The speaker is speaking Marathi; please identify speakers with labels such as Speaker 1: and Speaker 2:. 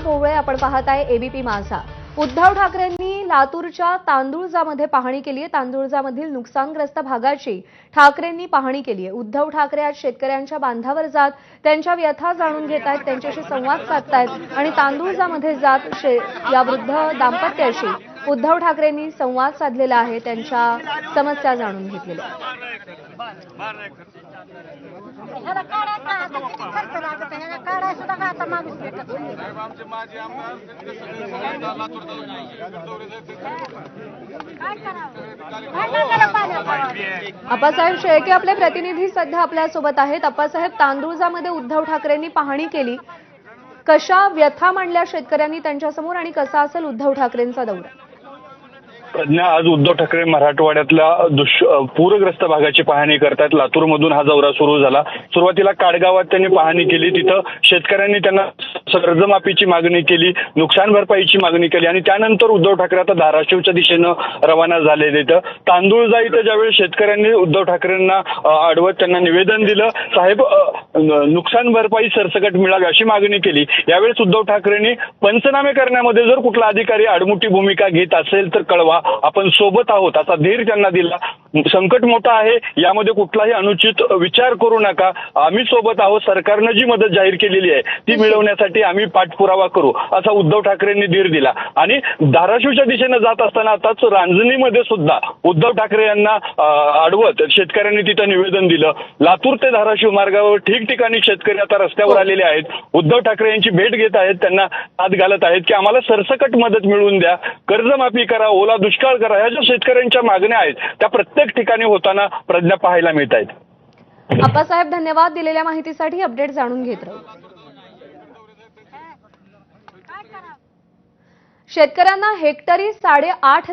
Speaker 1: भोवळे, आपण पाहत आहे एबीपी माझा। उद्धव ठाकरेंनी लातूरच्या तांदुळजामध्ये पाहणी केली आहे। तांदुळजामधील नुकसानग्रस्त भागाची ठाकरेंनी पाहणी केली आहे। उद्धव ठाकरे आज शेतकऱ्यांच्या बांधावर जात त्यांच्या व्यथा जाणून घेत आहेत, त्यांच्याशी संवाद साधतायत आणि तांदुळजामध्ये जात या वृद्ध दाम्पत्याशी उद्धव ठाकरेंनी संवाद साधलेला आहे, त्यांच्या समस्या जाणून घेतलेल्या आहेत। अप्पासाहेब शेळके आपले प्रतिनिधी सध्या आपल्या सोबत आहेत। अप्पासाहेब, तांदुळजामध्ये उद्धव ठाकरेंनी पाहणी केली, कशा व्यथा मांडल्या शेतकऱ्यांनी त्यांच्यासमोर आणि कसा असेल उद्धव ठाकरेंचा दौरा?
Speaker 2: प्रज्ञा, आज उद्धव ठाकरे मराठवाड्यातल्या पूरग्रस्त भागाची पाहणी करतात। लातूरमधून हा दौरा सुरू झाला। सुरुवातीला काडगावात त्यांनी पाहणी केली, तिथं शेतकऱ्यांनी त्यांना कर्जमाफीची मागणी केली, नुकसान भरपाईची मागणी केली आणि त्यानंतर उद्धव ठाकरे आता धाराशिवच्या दिशेनं रवाना झालेले। इथं तांदुळजा इथं ज्यावेळी शेतकऱ्यांनी उद्धव ठाकरेंना अडवत त्यांना निवेदन दिलं, साहेब नुकसान भरपाई सरसकट मिळावी अशी मागणी केली। यावेळेस उद्धव ठाकरेंनी पंचनामे करण्यामध्ये जर कुठला अधिकारी आडमुठी भूमिका घेत असेल तर कळवा, आपण सोबत आहोत असा धीर त्यांना दिला। संकट मोठं आहे, यामध्ये कुठलाही अनुचित विचार करू नका, आम्ही सोबत आहोत, सरकारनं जी मदत जाहीर केलेली आहे ती मिळवण्यासाठी आम्ही पाठपुरावा करू असा उद्धव ठाकरेंनी धीर दिला। आणि धाराशिवच्या दिशेने जात असताना आताच रांजणीमध्ये सुद्धा उद्धव ठाकरे यांना अडवत शेतकऱ्यांनी तिथं निवेदन दिलं। लातूर ते धाराशिव मार्गावर ठिकठिकाणी शेतकरी आता रस्त्यावर आलेले आहेत, उद्धव ठाकरे यांची भेट घेत आहेत, त्यांना हात घालत आहेत की आम्हाला सरसकट मदत मिळवून द्या, कर्जमाफी करा, ओला दुष्काळ करा, ह्या ज्या शेतकऱ्यांच्या मागण्या आहेत त्या प्रत्येक ठिकाणी होताना प्रज्ञा पाहायला मिळत आहेत।
Speaker 1: अप्पासाहेब, धन्यवाद दिलेल्या माहितीसाठी। अपडेट जाणून घेत राहू। शेतकऱ्यांना हेक्टरी 8.5